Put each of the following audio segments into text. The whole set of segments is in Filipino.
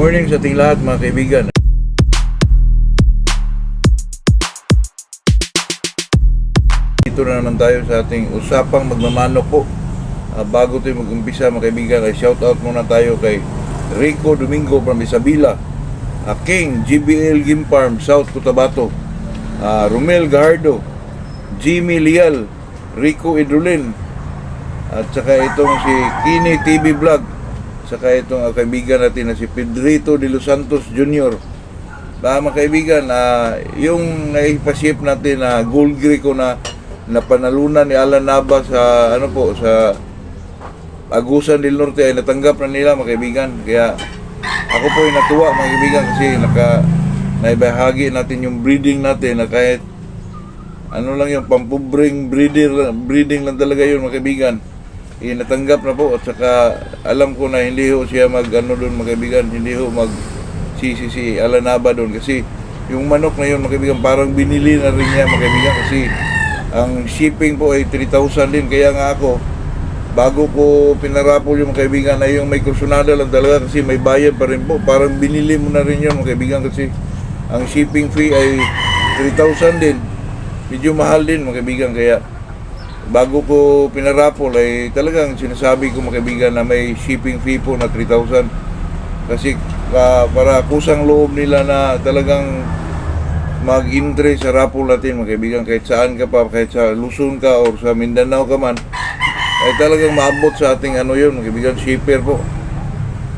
morning sa ating lahat mga kaibigan. Dito na naman tayo sa ating usapang magmamanok po. Bago tayo mag-umpisa mga kaibigan, ay shout out muna tayo kay Rico Domingo from Isabela, King GBL Game Farm, South Cotabato, Romel Gajardo, Jimmy Lial, Rico Idrulin, at saka itong si Kini TV Vlog, saka itong kaibigan natin na si Pedrito de los Santos Jr. Mga kaibigan, yung naipasip natin na gold Greco na napanalunan ni Alan Nava sa sa Agusan del Norte ay natanggap na nila mga kaibigan. Kaya ako po ay natuwa mga kaibigan kasi naibahagi natin yung breeding natin na kahit lang yung pampubring breeding lang talaga yun mga kaibigan. Natanggap na po at saka alam ko na hindi ho siya doon mga kaibigan, hindi ho si Alan Nava doon kasi yung manok na yun mga kaibigan parang binili na rin niya mga kaibigan kasi ang shipping po ay 3,000 din. Kaya nga ako bago ko pinarapol yung mga kaibigan ay yung may kursunada lang talaga kasi may bayad pa rin po, parang binili mo na rin yun mga kaibigan kasi ang shipping fee ay 3,000 din, medyo mahal din mga kaibigan. Kaya bago ko pinarapol ay talagang sinasabi ko mga kaibigan na may shipping fee po na 3,000 kasi para kusang loob nila na talagang mag-entry sa rapol natin mga kaibigan. Kahit saan ka pa, kahit sa Luzon ka or sa Mindanao ka man, ay talagang maabot sa ating yun mga kaibigan, shipper po.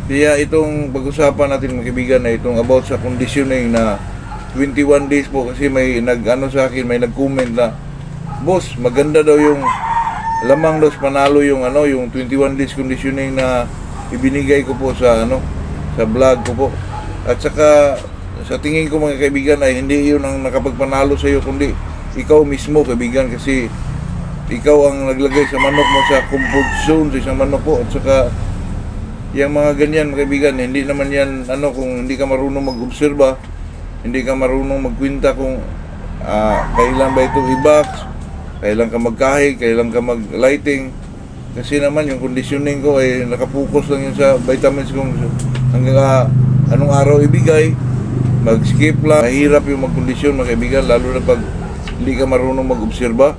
Kaya itong pag-usapan natin mga kaibigan na itong about sa conditioning na 21 days po kasi may sa akin, may nag-comment na, boss, maganda daw yung lamang daw panalo yung yung 21 days conditioning na ibinigay ko po sa sa vlog ko po. At saka sa tingin ko mga kaibigan ay hindi yun ang nakapagpanalo sa iyo kundi ikaw mismo kaibigan kasi ikaw ang naglagay sa manok mo sa comfort zone sa isang manok po. At saka yung mga ganyan mga kaibigan, hindi naman yan kung hindi ka marunong mag-obserba, hindi ka marunong magkwenta kung kailan ba ito i-box, kailan ka magkahig, kailan ka mag-lighting. Kasi naman yung conditioning ko ay nakapokus lang yun sa vitamins kung hanggang anong araw ibigay. Mag-skip lang, mahirap yung mag-kondisyon mga kaibigan, lalo na pag hindi ka marunong mag-obserba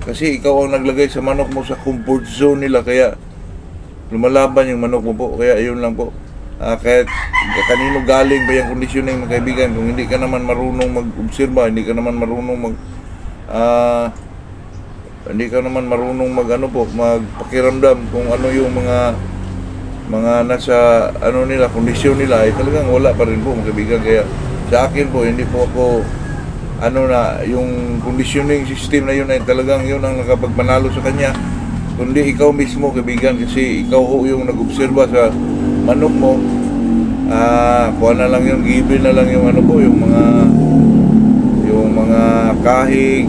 kasi ikaw ang naglagay sa manok mo sa comfort zone nila, kaya lumalaban yung manok mo po. Kaya yun lang po, kahit kanino galing ba yung conditioning mga kaibigan, kung hindi ka naman marunong mag-obserba, hindi ka naman marunong magpakiramdam kung ano yung mga nasa nila, kondisyon nila, ay talagang wala pa rin po mga kaibigan. Kaya sa akin po, hindi po ako yung conditioning system na yun ay talagang yun ang nakapagpanalo sa kanya, kundi ikaw mismo kaibigan kasi ikaw ho yung nag-obserba sa manok mo. Kuha na lang yun, given na lang yung yung mga kahig,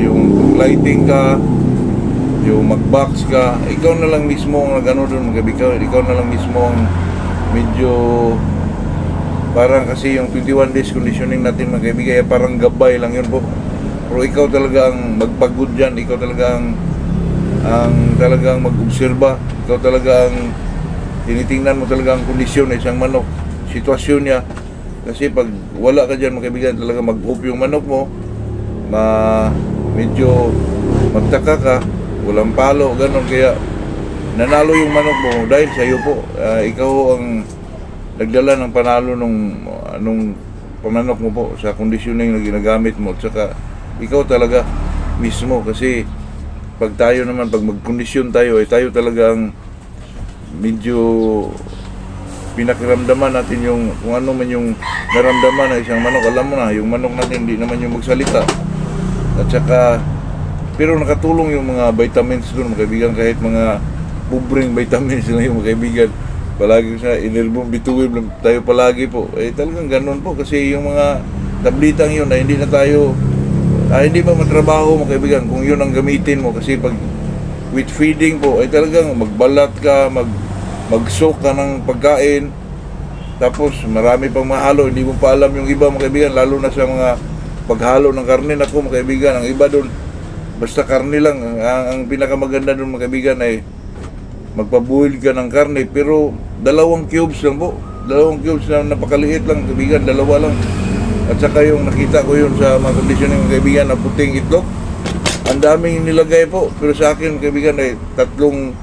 yung lighting ka, yung mag-box ka, ikaw na lang mismo ang doon mga kaibigan. Ikaw na lang mismo ang medyo parang kasi yung 21 days conditioning natin mga kaibigan, parang gabay lang yun po. Pero ikaw talaga ang magpagod dyan, ikaw talaga ang talagang mag-obserba, ikaw talaga ang tinitingnan mo talaga ang kondisyon ng isang manok, sitwasyon niya. Kasi pag wala ka dyan mga kaibigan, talaga mag-off yung manok mo, medyo magtaka ka, walang palo, gano'n. Kaya nanalo yung manok mo dahil sa iyo po. Ikaw ang nagdala ng panalo nung pamanok mo po sa conditioning na ginagamit mo. At saka ikaw talaga mismo kasi pag tayo naman, pag mag-kondisyon tayo, ay tayo talaga ang medyo pinakiramdaman natin yung kung ano man yung naramdaman ng isang manok. Alam mo na, yung manok natin hindi naman yung magsalita. At saka pero nakatulong yung mga vitamins doon mga kaibigan, kahit mga bubring vitamins na yung mga kaibigan. Palagi sa inerbong bituin lang tayo palagi po. Talagang ganun po kasi yung mga tablitang yun ay hindi na tayo hindi pa matrabaho mga kaibigan kung yun ang gamitin mo. Kasi pag with feeding po ay talagang magbalat ka, mag-soak ka ng pagkain, tapos marami pang mahalo, hindi mo pa alam yung iba mga kaibigan, lalo na sa mga paghalo ng karne. Naku mga kaibigan, ang iba doon basta karne lang. Ang pinakamaganda doon mga kaibigan ay magpabuhil ka ng karne pero 2 cubes lang po. Dalawang cubes na napakaliit lang, kaibigan, dalawa lang. At saka yung nakita ko yun sa mga conditioning kaibigan na puting itlog. Ang daming nilagay po. Pero sa akin kaibigan ay tatlong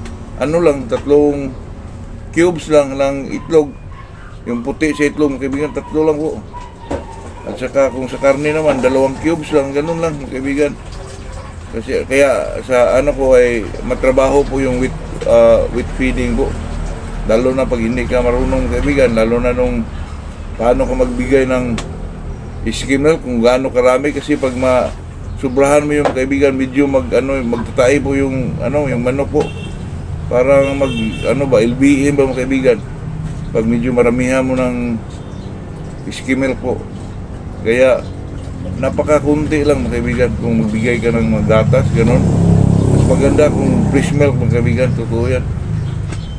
cubes lang ng itlog. Yung puti sa itlog kaibigan, tatlo lang po. At saka kung sa karne naman, 2 cubes lang, ganun lang kaibigan. Kasi kaya sa ano ko ay matrabaho po yung with feeding po. Lalo na pag hindi ka marunong kaibigan, lalo na nung paano ka magbigay ng skim milk, kung gaano karami, kasi pag subrahan mo yung kaibigan, medyo magtatay po yung yung manok po. Parang LBM ba mga kaibigan? Pag medyo maramihan mo ng skim milk po. Kaya napakakunti lang mga kaibigan kung magbigay ka ng mga gatas, ganun. Mas maganda kung fresh milk mga kaibigan, totoo yan.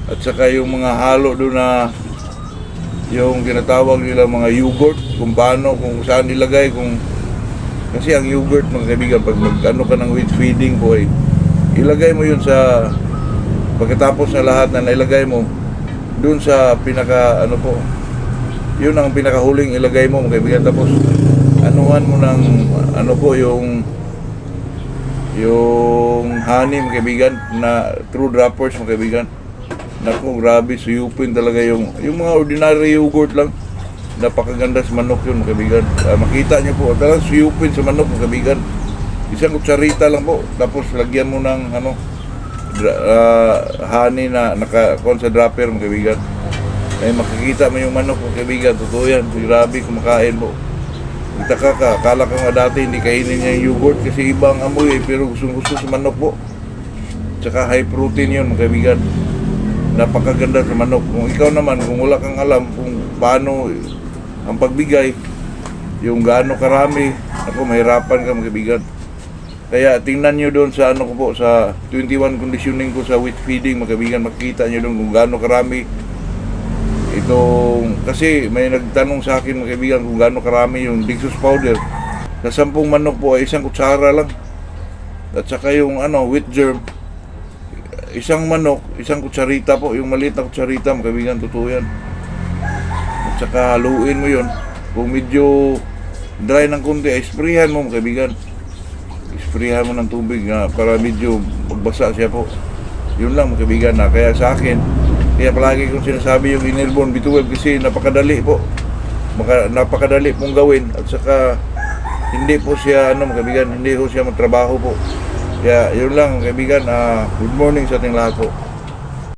At saka yung mga halo doon na yung tinatawag nila mga yogurt, kung paano, kung saan ilagay, kasi ang yogurt mga kaibigan, pag ka ng with feeding po ay ilagay mo yun sa pagkatapos na lahat na nailagay mo doon sa pinaka yun ang pinakahuling ilagay mo mga kaibigan, tapos anuhan mo ng yung honey mga kaibigan, na true droppers mga kaibigan. Naku, grabe, suyupin talaga yung mga ordinary yogurt lang. Napakaganda sa manok yun mga kaibigan. Makita niyo po, talagang suyupin sa manok mga kaibigan. Isang kutsarita lang po, tapos lagyan mo ng honey na naka-con sa dropper mga kaibigan. Ay makikita mo yung manok mga kaibigan, totoo yan. Grabe, kumakain mo. Nagtaka ka, akala ka nga dati hindi kainin niya yung yogurt kasi ibang amoy pero gusto sa manok po. Tsaka high protein yun mga kaibigan. Napakaganda sa manok. Kung ikaw naman, kung wala kang alam kung paano ang pagbigay, yung gaano karami, mahirapan ka mga kaibigan. Kaya tingnan nyo doon sa ko po, sa 21 conditioning ko sa wheat feeding mga kaibigan, makikita nyo doon kung gaano karami itong, kasi may nagtanong sa akin mga kaibigan kung gaano karami yung Dextrose powder. Sa 10 manok po ay 1 kutsara lang. At saka yung wheat germ, isang manok, 1 kutsarita po, yung maliit na kutsarita mga kaibigan, totoo yan. At saka haluin mo yun. Kung medyo dry ng konti, ay sprayhan mo mga kaibigan. Sprayhan mo ng tubig para medyo magbasa siya po. Yun lang mga kaibigan na. Kaya sa akin, kaya palagi kong sinasabi yung Enervon B12 kasi napakadali po. Napakadali pong gawin. At saka hindi po siya mga kaibigan, hindi po siya magtrabaho po. Kaya yun lang kaibigan, good morning sa ating lahat po.